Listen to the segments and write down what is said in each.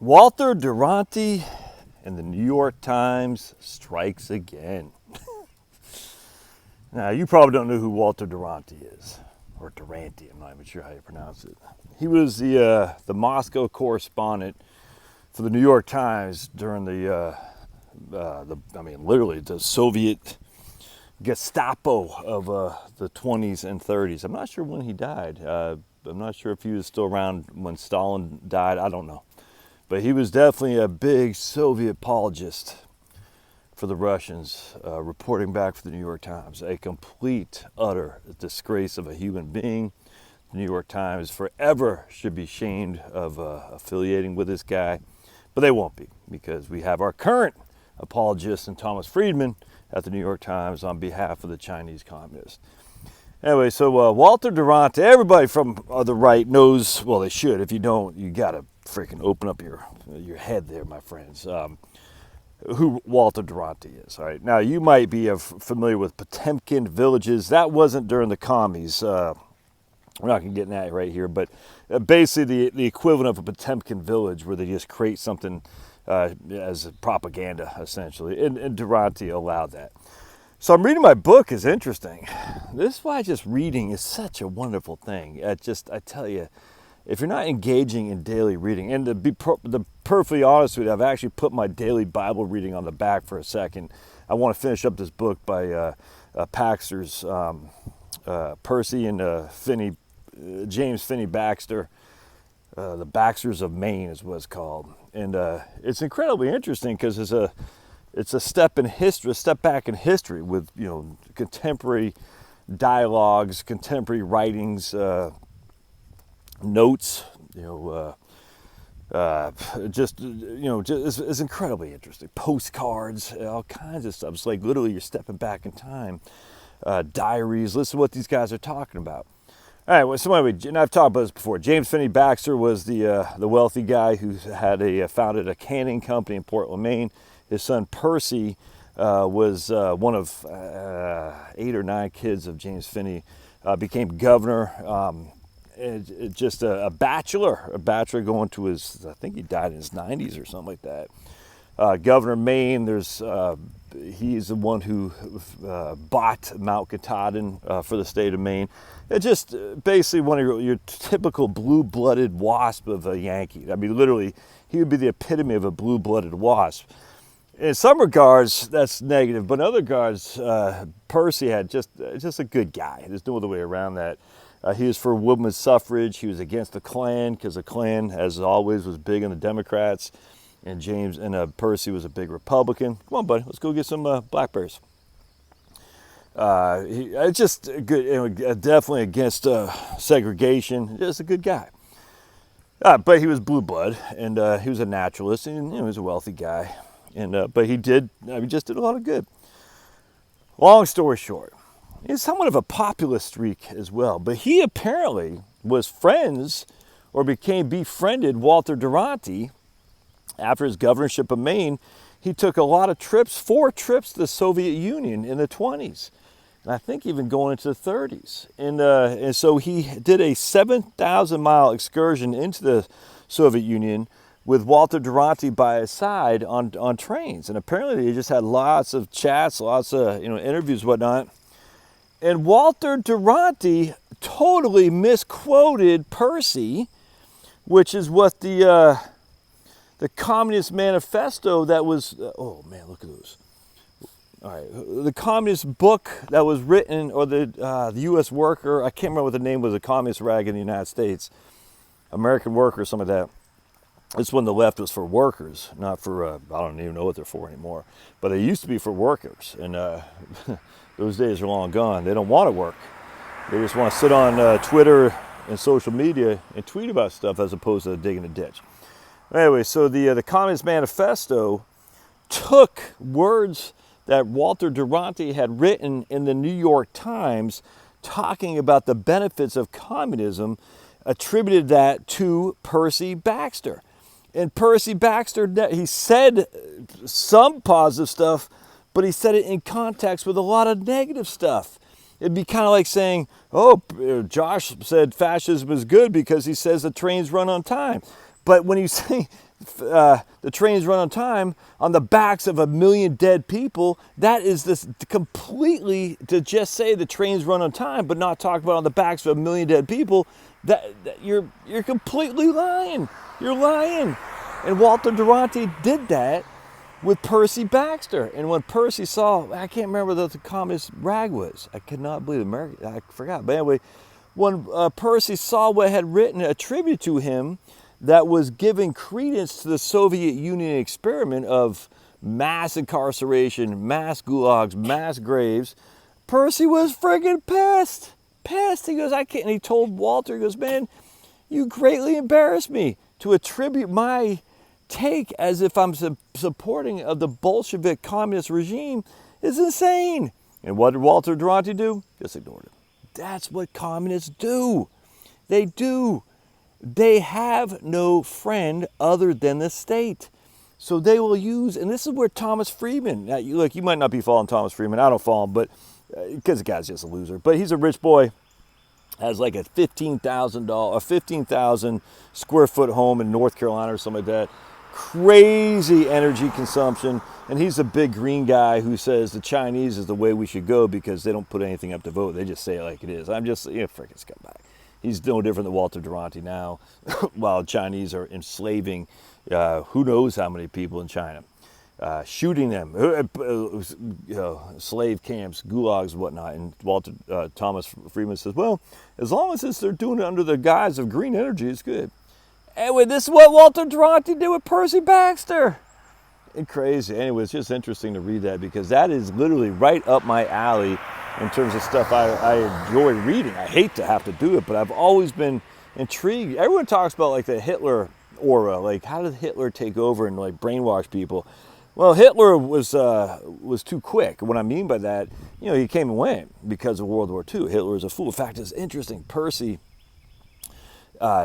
Walter Duranty and the New York Times strikes again. Now, you probably don't know who Walter Duranty is, or Duranty, I'm not even sure how you pronounce it. He was the Moscow correspondent for the New York Times during literally the Soviet Gestapo of the 20s and 30s. I'm not sure when he died. I'm not sure if he was still around when Stalin died. I don't know. But he was definitely a big Soviet apologist for the Russians, reporting back for the New York Times. A complete, utter disgrace of a human being. The New York Times forever should be ashamed of affiliating with this guy. But they won't be, because we have our current apologist and Thomas Friedman at the New York Times on behalf of the Chinese communists. Anyway, so Walter Duranty, everybody from the right knows, well, they should. If you don't, you got to freaking open up your head there, my friends, who Walter Duranty is. All right. Now, you might be familiar with Potemkin villages. That wasn't during the commies. We're not going to get in that right here, but basically the equivalent of a Potemkin village where they just create something as propaganda, essentially. And Duranty allowed that. So I'm reading my book. Is interesting. This is why just reading is such a wonderful thing. I tell you, if you're not engaging in daily reading, and to be perfectly honest with you, I've actually put my daily Bible reading on the back for a second. I want to finish up this book by Paxter's Percy and James Finney Baxter. The Baxters of Maine is what it's called, and it's incredibly interesting because it's a step in history, a step back in history with contemporary dialogues, contemporary writings. Notes, it's incredibly interesting. Postcards, all kinds of stuff. It's like literally you're stepping back in time. Diaries. Listen to what these guys are talking about. All right. Well, so anyway, and I've talked about this before. James Finney Baxter was the wealthy guy who had founded a canning company in Portland, Maine. His son Percy was one of 8 or 9 kids of James Finney. Became governor. Just a bachelor going to his, I think he died in his 90s or something like that. Governor of Maine, he's the one who bought Mount Katahdin for the state of Maine. It's just basically one of your typical blue-blooded wasp of a Yankee. I mean, literally, he would be the epitome of a blue-blooded wasp. In some regards, that's negative, but in other regards, Percy had just a good guy. There's no other way around that. He was for women's suffrage. He was against the Klan because the Klan, as always, was big on the Democrats. And Percy was a big Republican. Come on, buddy, let's go get some blackberries. Just good, definitely against segregation. Just a good guy. But he was blue blood, and he was a naturalist, and he was a wealthy guy. And but he just did a lot of good. Long story short. He's somewhat of a populist streak as well, but he apparently was friends or became befriended Walter Duranty after his governorship of Maine. He took a lot of trips, 4 trips to the Soviet Union in the 20s, and I think even going into the 30s. And so he did a 7,000-mile excursion into the Soviet Union with Walter Duranty by his side on trains. And apparently they just had lots of chats, lots of interviews, whatnot. And Walter Duranty totally misquoted Percy, which is what the Communist Manifesto that was, oh man, look at those. All right, the communist book that was written, or the U.S. Worker, I can't remember what the name was, a communist rag in the United States, American Worker, or something like that. This one, the left, was for workers, not for, I don't even know what they're for anymore, but they used to be for workers, and those days are long gone. They don't want to work. They just want to sit on Twitter and social media and tweet about stuff as opposed to digging a ditch. Anyway, so the Communist Manifesto took words that Walter Duranty had written in the New York Times talking about the benefits of communism, attributed that to Percy Baxter. And Percy Baxter, he said some positive stuff, but he said it in context with a lot of negative stuff. It'd be kind of like saying, oh, Josh said fascism is good because he says the trains run on time. But when you say the trains run on time on the backs of 1 million dead people, that is this completely, to just say the trains run on time, but not talk about on the backs of 1 million dead people, that you're completely lying. You're lying. And Walter Duranty did that with Percy Baxter. And when Percy saw, I can't remember what the communist rag was. I could not believe America. I forgot. But anyway, when Percy saw what had written a tribute to him that was giving credence to the Soviet Union experiment of mass incarceration, mass gulags, mass graves, Percy was friggin' pissed. Pissed. He goes, I can't. And he told Walter, he goes, man, you greatly embarrass me. To attribute my take as if I'm supporting of the Bolshevik communist regime is insane. And what did Walter Duranty do? Just ignored it. That's what communists do. They do. They have no friend other than the state. So they will use, and this is where Thomas Friedman, now, look, you might not be following Thomas Friedman. I don't follow him, but because the guy's just a loser. But he's a rich boy, has like a $15,000 square foot home in North Carolina or something like that. Crazy energy consumption. And he's a big green guy who says the Chinese is the way we should go because they don't put anything up to vote. They just say it like it is. I'm just, frickin' scumbag. He's no different than Walter Duranty now, while Chinese are enslaving who knows how many people in China, shooting them, slave camps, gulags, and whatnot. And Thomas Friedman says, well, as long as they're doing it under the guise of green energy, it's good. Anyway, this is what Walter Duranty did with Percy Baxter. It's crazy. Anyway, it's just interesting to read that because that is literally right up my alley in terms of stuff I enjoy reading. I hate to have to do it, but I've always been intrigued. Everyone talks about like the Hitler aura, like how did Hitler take over and like brainwash people? Well, Hitler was too quick. What I mean by that, he came and went because of World War II. Hitler was a fool. In fact, it's interesting. Percy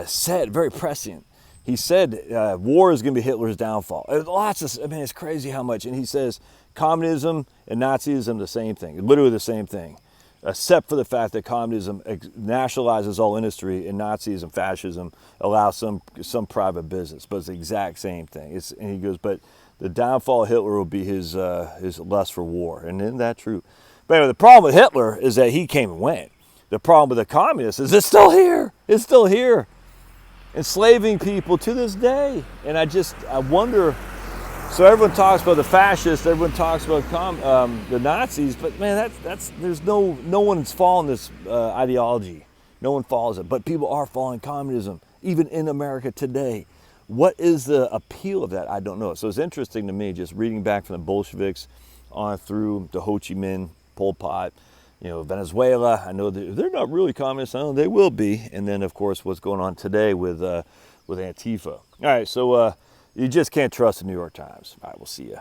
said, very prescient, he said war is going to be Hitler's downfall. It's crazy how much. And he says communism and Nazism the same thing, literally the same thing, except for the fact that communism nationalizes all industry and Nazism, fascism allows some private business, but it's the exact same thing. And he goes, but the downfall of Hitler will be his lust for war. And isn't that true? But anyway, the problem with Hitler is that he came and went. The problem with the communists is it's still here. It's still here. Enslaving people to this day. And I wonder, so everyone talks about the fascists, everyone talks about the Nazis, but man, there's no one's following this ideology. No one follows it, but people are following communism, even in America today. What is the appeal of that? I don't know. So it's interesting to me, just reading back from the Bolsheviks on through to Ho Chi Minh, Pol Pot, Venezuela. I know they're not really communists. I know they will be. And then, of course, what's going on today with Antifa. All right, so you just can't trust the New York Times. All right, we'll see you.